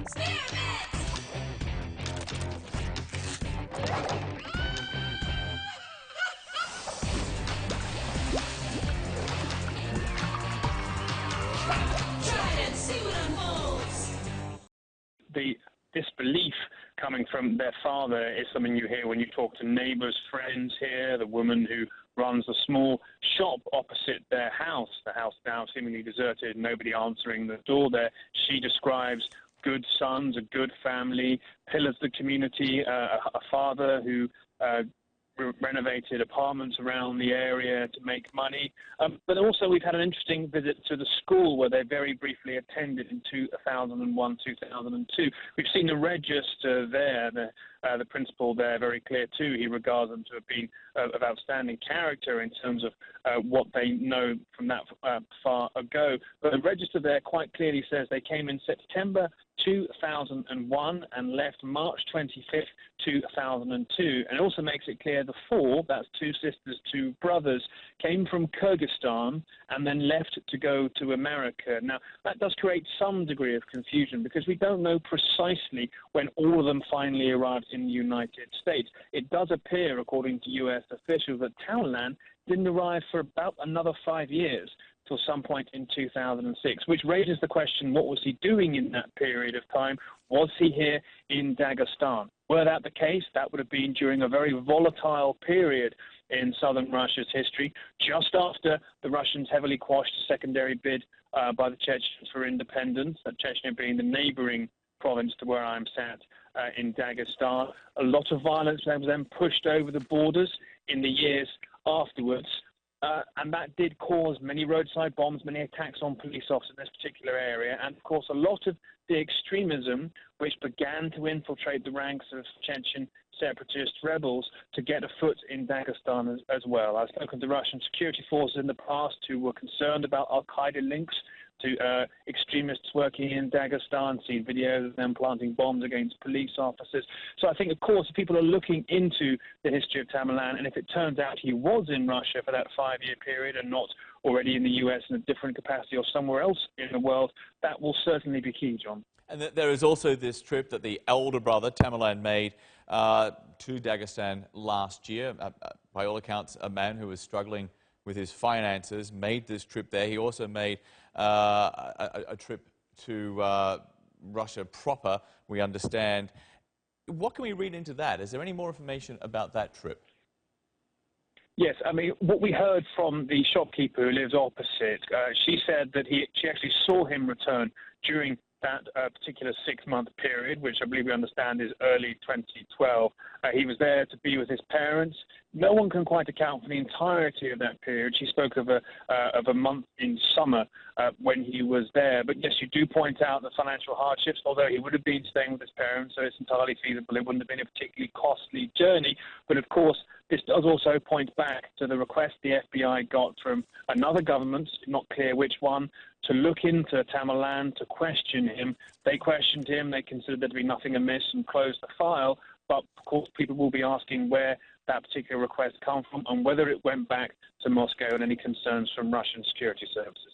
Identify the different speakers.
Speaker 1: The disbelief coming from their father is something you hear when you talk to neighbors, friends here. The woman who runs a small shop opposite their house, the house now seemingly deserted, nobody answering the door there, she describes good sons, a good family, pillars of the community, a father who renovated apartments around the area to make money. But also we've had an interesting visit to the school where they very briefly attended in 2001, 2002. We've seen the register there, the principal there, very clear too. He regards them to have been of outstanding character in terms of what they know from that far ago. But the register there quite clearly says they came in September 2001 and left March 25th, 2002. And it also makes it clear the four, that's two sisters, two brothers, came from Kyrgyzstan and then left to go to America. Now, that does create some degree of confusion because we don't know precisely when all of them finally arrived in the United States. It does appear, according to U.S. officials, that Tamerlan didn't arrive for about another 5 years, till some point in 2006, which raises the question, what was he doing in that period of time? Was he here in Dagestan? Were that the case, that would have been during a very volatile period in southern Russia's history, just after the Russians heavily quashed a secondary bid by the Chechens for independence, Chechnya being the neighboring province to where I'm sat in Dagestan. A lot of violence was then pushed over the borders in the years afterwards. And that did cause many roadside bombs, many attacks on police officers in this particular area. And, of course, a lot of the extremism which began to infiltrate the ranks of Chechen separatist rebels to get a foot in Dagestan as well. I've spoken to Russian security forces in the past who were concerned about al-Qaeda links to extremists working in Dagestan, seen videos of them planting bombs against police officers. So I think, of course, if people are looking into the history of Tamerlan, and if it turns out he was in Russia for that 5-year period and not already in the US in a different capacity or somewhere else in the world, that will certainly be key, John.
Speaker 2: And there is also this trip that the elder brother, Tamerlan, made to Dagestan last year. By all accounts, a man who was struggling with his finances made this trip there. He also made a trip to Russia proper, we understand. What can we read into that? Is there any more information about that trip?
Speaker 1: Yes, I mean, what we heard from the shopkeeper who lives opposite, she said that she actually saw him return during that particular 6-month period, which I believe we understand is early 2012. He was there to be with his parents. No one can quite account for the entirety of that period. She spoke of a month in summer when he was there. But yes, you do point out the financial hardships, although he would have been staying with his parents, so it's entirely feasible. It wouldn't have been a particularly costly journey. But of course, this does also point back to the request the FBI got from another government, not clear which one, to look into Tamerlan, to question him. They questioned him. They considered there to be nothing amiss and closed the file. But, of course, people will be asking where that particular request come from and whether it went back to Moscow and any concerns from Russian security services.